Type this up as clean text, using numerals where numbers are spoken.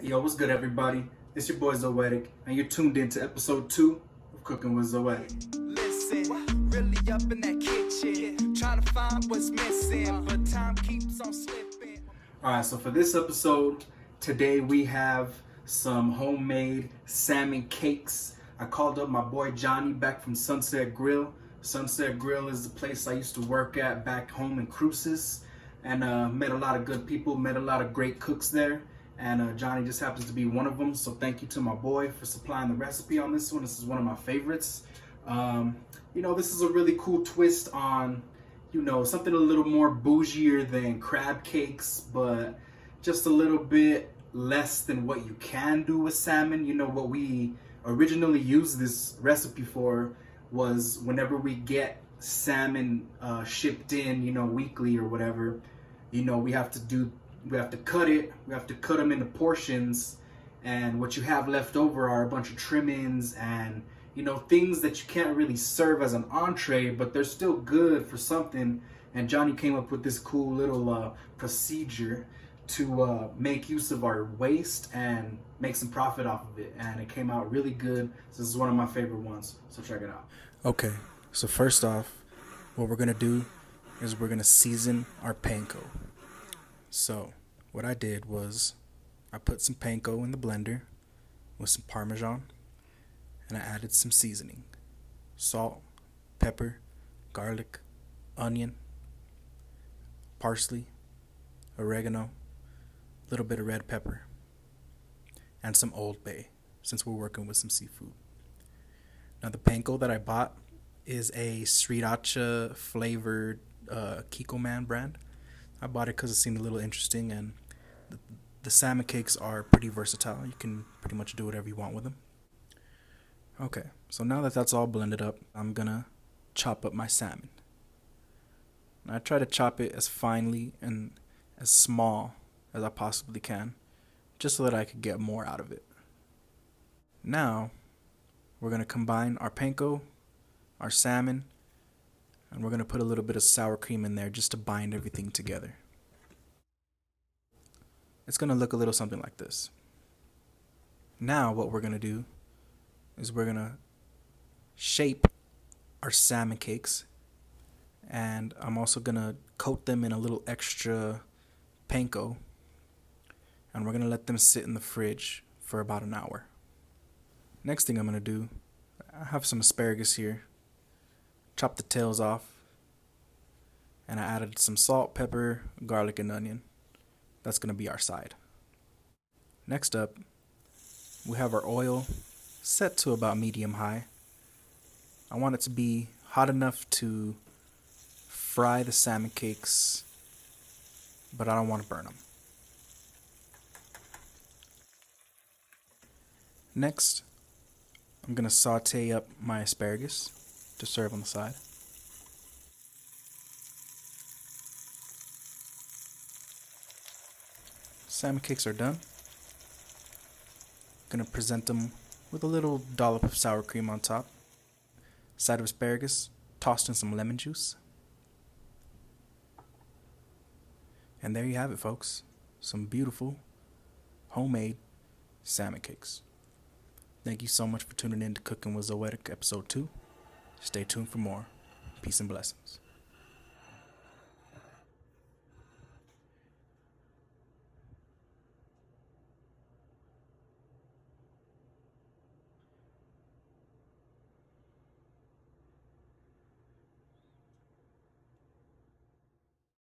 Yo, what's good, everybody? It's your boy Zoetic, and you're tuned in to episode 2 of Cooking with Zoetic. Listen, really up in that kitchen, trying to find what's missing, but time keeps on slipping. Alright, so for this episode, today we have some homemade salmon cakes. I called up my boy Johnny back from Sunset Grill. Sunset Grill is the place I used to work at back home in Cruces, and met a lot of good people, met a lot of great cooks there. And Johnny just happens to be one of them. So thank you to my boy for supplying the recipe on this one. This is one of my favorites. This is a really cool twist on, something a little more bougier than crab cakes, but just a little bit less than what you can do with salmon. What we originally used this recipe for was whenever we get salmon shipped in, weekly or whatever, we have to cut it. We have to cut them into portions, and what you have left over are a bunch of trimmings and things that you can't really serve as an entree, but they're still good for something. And Johnny came up with this cool little procedure to make use of our waste and make some profit off of it, and it came out really good. So this is one of my favorite ones, so check it out. Okay, so first off, what we're gonna do is we're gonna season our panko. So what I did was I put some panko in the blender with some Parmesan, and I added some seasoning: salt, pepper, garlic, onion, parsley, oregano, a little bit of red pepper, and some Old Bay, since we're working with some seafood. Now the panko that I bought is a sriracha flavored Kiko Man brand. I bought it because it seemed a little interesting, and the salmon cakes are pretty versatile. You can pretty much do whatever you want with them. Okay, so now that that's all blended up, I'm gonna chop up my salmon. And I try to chop it as finely and as small as I possibly can, just so that I could get more out of it. Now, we're gonna combine our panko, our salmon, and we're gonna put a little bit of sour cream in there just to bind everything together. It's gonna look a little something like this. Now what we're gonna do is we're gonna shape our salmon cakes, and I'm also gonna coat them in a little extra panko, and we're gonna let them sit in the fridge for about an hour. Next thing I'm gonna do, I have some asparagus here. Chop the tails off, and I added some salt, pepper, garlic, and onion. That's gonna be our side. Next up, we have our oil set to about medium high. I want it to be hot enough to fry the salmon cakes, but I don't want to burn them. Next, I'm gonna saute up my asparagus to serve on the side. Salmon cakes are done. Gonna present them with a little dollop of sour cream on top. Side of asparagus, tossed in some lemon juice. And there you have it, folks. Some beautiful homemade salmon cakes. Thank you so much for tuning in to Cooking with Zoetic episode 2. Stay tuned for more. Peace and blessings.